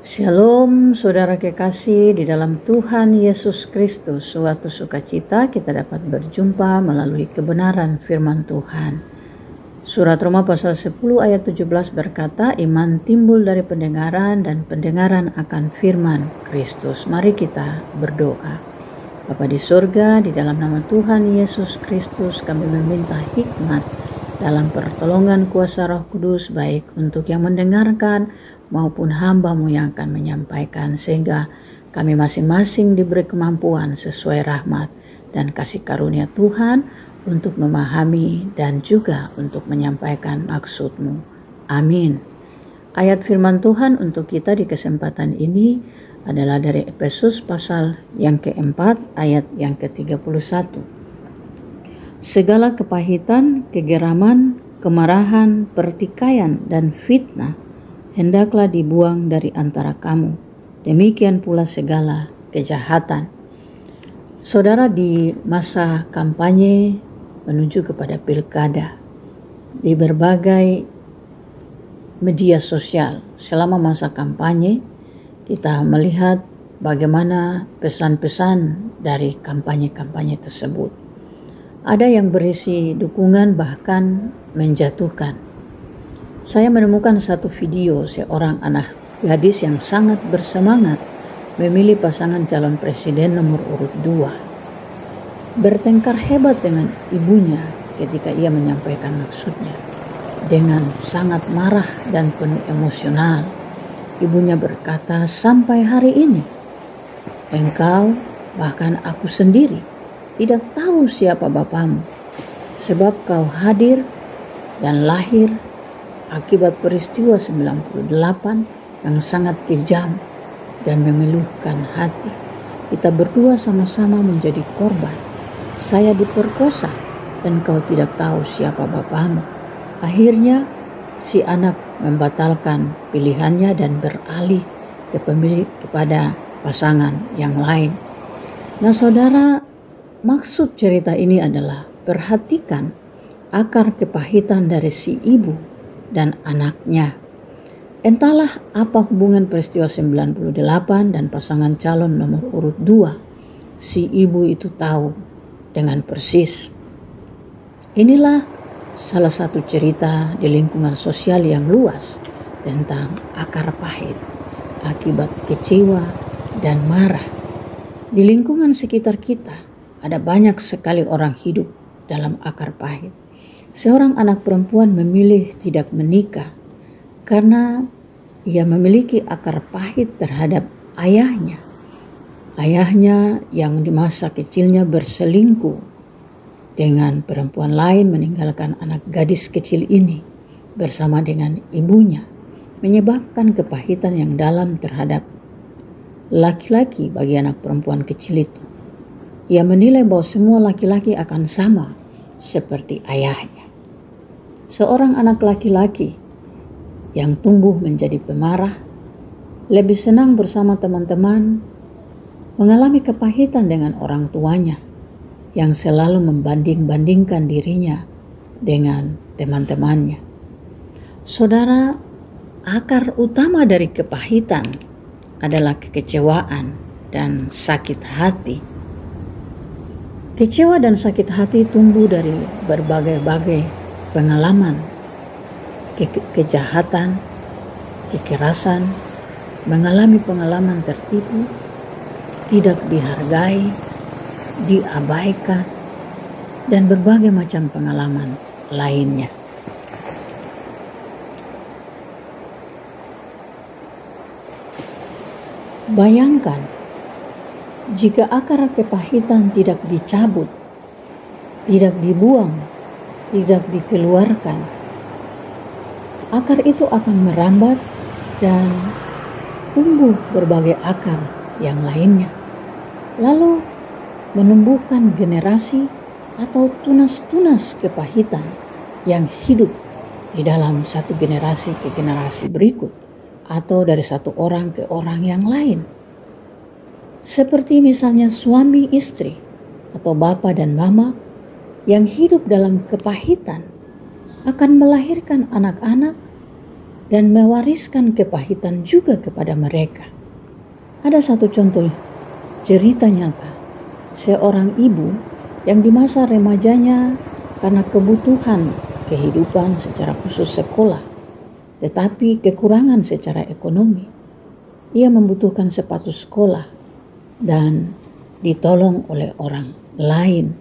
Shalom saudara kekasih di dalam Tuhan Yesus Kristus. Suatu sukacita kita dapat berjumpa melalui kebenaran firman Tuhan. Surat Roma pasal 10 ayat 17 berkata, iman timbul dari pendengaran dan pendengaran akan firman Kristus. Mari kita berdoa. Bapa di surga, di dalam nama Tuhan Yesus Kristus kami meminta hikmat dalam pertolongan kuasa Roh Kudus, baik untuk yang mendengarkan maupun hamba-Mu yang akan menyampaikan, sehingga kami masing-masing diberi kemampuan sesuai rahmat dan kasih karunia Tuhan untuk memahami dan juga untuk menyampaikan maksud-Mu. Amin. Ayat firman Tuhan untuk kita di kesempatan ini adalah dari Efesus pasal yang keempat ayat yang ke-31. Segala kepahitan, kegeraman, kemarahan, pertikaian, dan fitnah hendaklah dibuang dari antara kamu. Demikian pula segala kejahatan. Saudara, di masa kampanye menuju kepada pilkada, di berbagai media sosial selama masa kampanye, kita melihat bagaimana pesan-pesan dari kampanye-kampanye tersebut. Ada yang berisi dukungan bahkan menjatuhkan. Saya menemukan satu video seorang anak gadis yang sangat bersemangat memilih pasangan calon presiden nomor urut 2. Bertengkar hebat dengan ibunya ketika ia menyampaikan maksudnya. Dengan sangat marah dan penuh emosional, ibunya berkata, sampai hari ini engkau, bahkan aku sendiri, tidak tahu siapa bapamu, sebab kau hadir dan lahir akibat peristiwa 98 yang sangat kejam dan memiluhkan hati. Kita berdua sama-sama menjadi korban. Saya diperkosa dan kau tidak tahu siapa bapamu. Akhirnya si anak membatalkan pilihannya dan beralih kepada pasangan yang lain. Nah saudara, maksud cerita ini adalah perhatikan akar kepahitan dari si ibu dan anaknya. Entahlah apa hubungan peristiwa 98 dan pasangan calon nomor urut 2. Si ibu itu tahu dengan persis. Inilah salah satu cerita di lingkungan sosial yang luas tentang akar pahit akibat kecewa dan marah. Di lingkungan sekitar kita ada banyak sekali orang hidup dalam akar pahit. Seorang anak perempuan memilih tidak menikah karena ia memiliki akar pahit terhadap ayahnya. Ayahnya yang di masa kecilnya berselingkuh dengan perempuan lain, meninggalkan anak gadis kecil ini bersama dengan ibunya, menyebabkan kepahitan yang dalam terhadap laki-laki bagi anak perempuan kecil itu. Ia menilai bahwa semua laki-laki akan sama seperti ayahnya. Seorang anak laki-laki yang tumbuh menjadi pemarah, lebih senang bersama teman-teman, mengalami kepahitan dengan orang tuanya yang selalu membanding-bandingkan dirinya dengan teman-temannya. Saudara, akar utama dari kepahitan adalah kekecewaan dan sakit hati. Kecewa dan sakit hati tumbuh dari berbagai-bagai pengalaman, kejahatan, kekerasan, mengalami pengalaman tertipu, tidak dihargai, diabaikan, dan berbagai macam pengalaman lainnya. Bayangkan jika akar kepahitan tidak dicabut, tidak dibuang, tidak dikeluarkan, akar itu akan merambat dan tumbuh berbagai akar yang lainnya, lalu menumbuhkan generasi atau tunas-tunas kepahitan yang hidup di dalam satu generasi ke generasi berikut, atau dari satu orang ke orang yang lain. Seperti misalnya suami istri atau bapa dan mama yang hidup dalam kepahitan akan melahirkan anak-anak dan mewariskan kepahitan juga kepada mereka. Ada satu contoh cerita nyata, seorang ibu yang di masa remajanya karena kebutuhan kehidupan secara khusus sekolah, tetapi kekurangan secara ekonomi, ia membutuhkan sepatu sekolah dan ditolong oleh orang lain.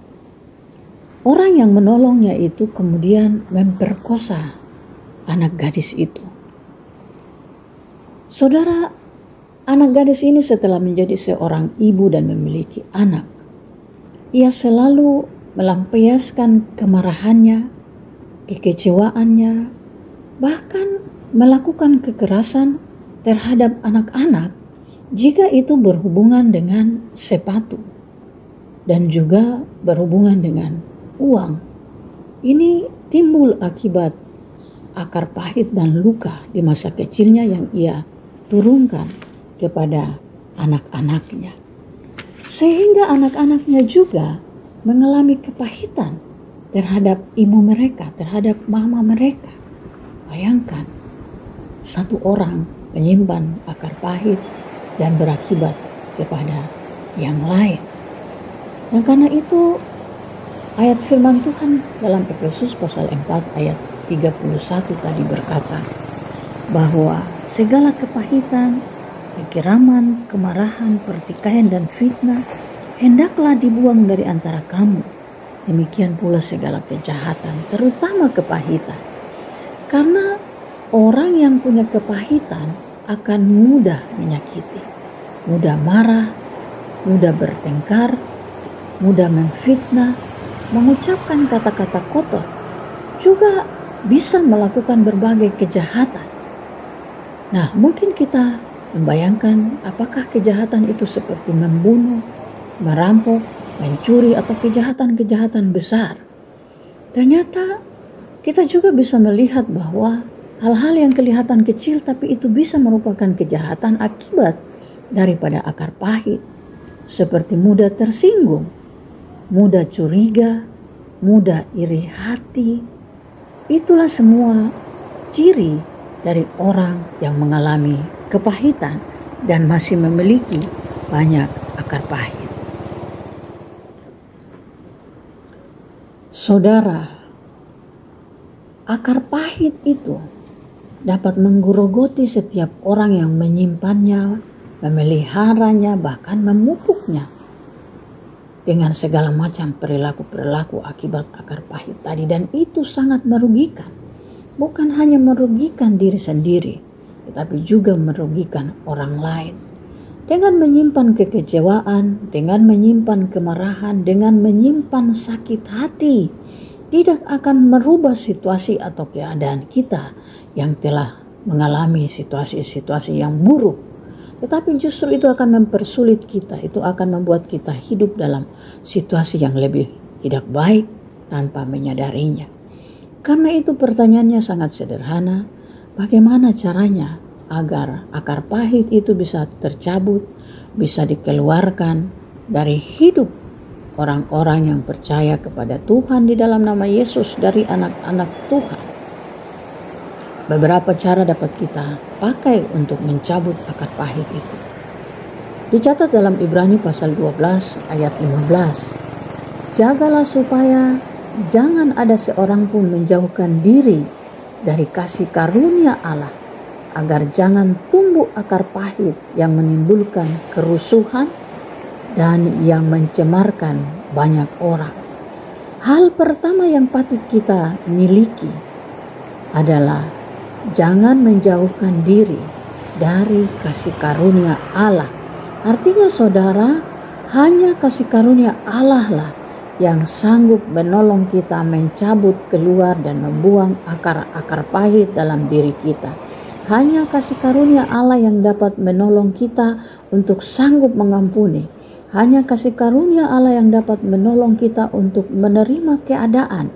Orang yang menolongnya itu kemudian memperkosa anak gadis itu. Saudara, anak gadis ini setelah menjadi seorang ibu dan memiliki anak, ia selalu melampiaskan kemarahannya, kekecewaannya, bahkan melakukan kekerasan terhadap anak-anak jika itu berhubungan dengan sepatu dan juga berhubungan dengan uang. Ini timbul akibat akar pahit dan luka di masa kecilnya yang ia turunkan kepada anak-anaknya. Sehingga anak-anaknya juga mengalami kepahitan terhadap ibu mereka, terhadap mama mereka. Bayangkan, satu orang menyimpan akar pahit dan berakibat kepada yang lain. Dan karena itu ayat firman Tuhan dalam Efesus pasal 4 ayat 31 tadi berkata bahwa segala kepahitan, kekeraman, kemarahan, pertikaian dan fitnah hendaklah dibuang dari antara kamu. Demikian pula segala kejahatan, terutama kepahitan. Karena orang yang punya kepahitan akan mudah menyakiti, mudah marah, mudah bertengkar, mudah memfitnah, mengucapkan kata-kata kotor, juga bisa melakukan berbagai kejahatan. Nah, mungkin kita membayangkan apakah kejahatan itu seperti membunuh, merampok, mencuri, atau kejahatan-kejahatan besar. Ternyata kita juga bisa melihat bahwa hal-hal yang kelihatan kecil tapi itu bisa merupakan kejahatan akibat daripada akar pahit. Seperti mudah tersinggung, mudah curiga, mudah iri hati. Itulah semua ciri dari orang yang mengalami kepahitan dan masih memiliki banyak akar pahit. Saudara, akar pahit itu dapat menggerogoti setiap orang yang menyimpannya, memeliharanya, bahkan memupuknya dengan segala macam perilaku-perilaku akibat akar pahit tadi. Dan itu sangat merugikan. Bukan hanya merugikan diri sendiri, tetapi juga merugikan orang lain. Dengan menyimpan kekecewaan, dengan menyimpan kemarahan, dengan menyimpan sakit hati, tidak akan merubah situasi atau keadaan kita yang telah mengalami situasi-situasi yang buruk. Tetapi justru itu akan mempersulit kita, itu akan membuat kita hidup dalam situasi yang lebih tidak baik tanpa menyadarinya. Karena itu pertanyaannya sangat sederhana, bagaimana caranya agar akar pahit itu bisa tercabut, bisa dikeluarkan dari hidup orang-orang yang percaya kepada Tuhan di dalam nama Yesus, dari anak-anak Tuhan. Beberapa cara dapat kita pakai untuk mencabut akar pahit itu. Dicatat dalam Ibrani pasal 12 ayat 15. Jagalah supaya jangan ada seorang pun menjauhkan diri dari kasih karunia Allah, agar jangan tumbuh akar pahit yang menimbulkan kerusuhan dan yang mencemarkan banyak orang. Hal pertama yang patut kita miliki adalah jangan menjauhkan diri dari kasih karunia Allah. Artinya saudara, hanya kasih karunia Allah lah yang sanggup menolong kita mencabut keluar dan membuang akar-akar pahit dalam diri kita. Hanya kasih karunia Allah yang dapat menolong kita untuk sanggup mengampuni. Hanya kasih karunia Allah yang dapat menolong kita untuk menerima keadaan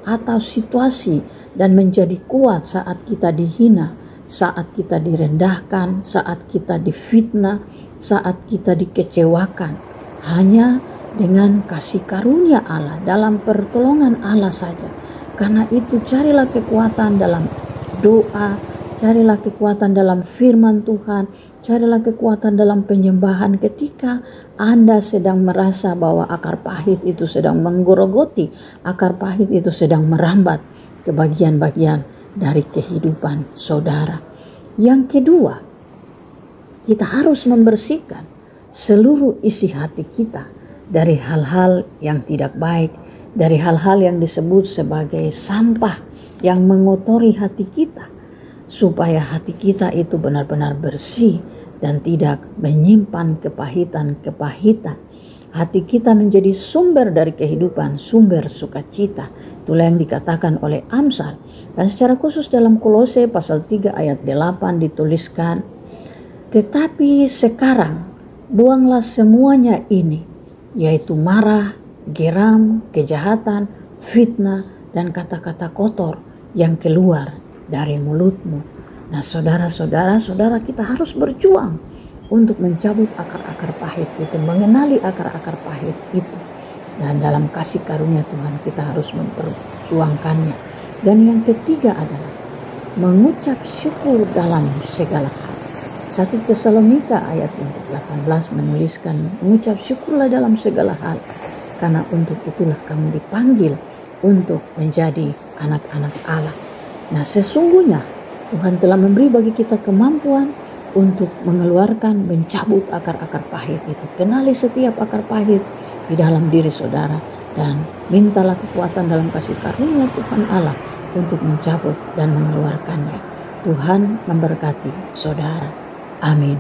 atau situasi dan menjadi kuat saat kita dihina, saat kita direndahkan, saat kita difitnah, saat kita dikecewakan. Hanya dengan kasih karunia Allah, dalam pertolongan Allah saja. Karena itu carilah kekuatan dalam doa, carilah kekuatan dalam firman Tuhan, carilah kekuatan dalam penyembahan ketika Anda sedang merasa bahwa akar pahit itu sedang menggerogoti, akar pahit itu sedang merambat ke bagian-bagian dari kehidupan saudara. Yang kedua, kita harus membersihkan seluruh isi hati kita dari hal-hal yang tidak baik, dari hal-hal yang disebut sebagai sampah yang mengotori hati kita, supaya hati kita itu benar-benar bersih dan tidak menyimpan kepahitan-kepahitan. Hati kita menjadi sumber dari kehidupan, sumber sukacita. Itulah yang dikatakan oleh Amsal. Dan secara khusus dalam Kolose pasal 3 ayat 8 dituliskan, tetapi sekarang buanglah semuanya ini, yaitu marah, geram, kejahatan, fitnah, dan kata-kata kotor yang keluar dari mulutmu. Nah saudara kita harus berjuang untuk mencabut akar-akar pahit itu, mengenali akar-akar pahit itu. Dan dalam kasih karunia Tuhan kita harus memperjuangkannya. Dan yang ketiga adalah mengucap syukur dalam segala hal. 1 Tesalonika ayat 18 menuliskan, mengucap syukurlah dalam segala hal, karena untuk itulah kamu dipanggil untuk menjadi anak-anak Allah. Nah sesungguhnya Tuhan telah memberi bagi kita kemampuan untuk mengeluarkan, mencabut akar-akar pahit itu. Kenali setiap akar pahit di dalam diri saudara dan mintalah kekuatan dalam kasih karunia Tuhan Allah untuk mencabut dan mengeluarkannya. Tuhan memberkati saudara. Amin.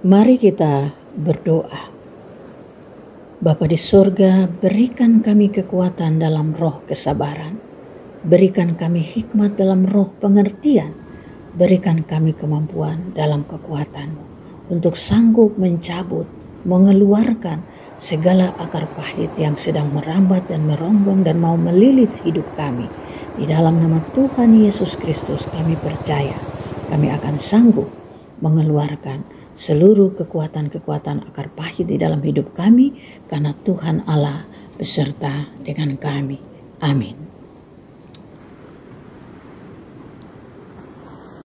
Mari kita berdoa. Bapa di surga, berikan kami kekuatan dalam roh kesabaran. Berikan kami hikmat dalam roh pengertian. Berikan kami kemampuan dalam kekuatan-Mu untuk sanggup mencabut, mengeluarkan segala akar pahit yang sedang merambat dan merongrong dan mau melilit hidup kami. Di dalam nama Tuhan Yesus Kristus kami percaya kami akan sanggup mengeluarkan seluruh kekuatan-kekuatan akar pahit di dalam hidup kami, karena Tuhan Allah beserta dengan kami. Amin.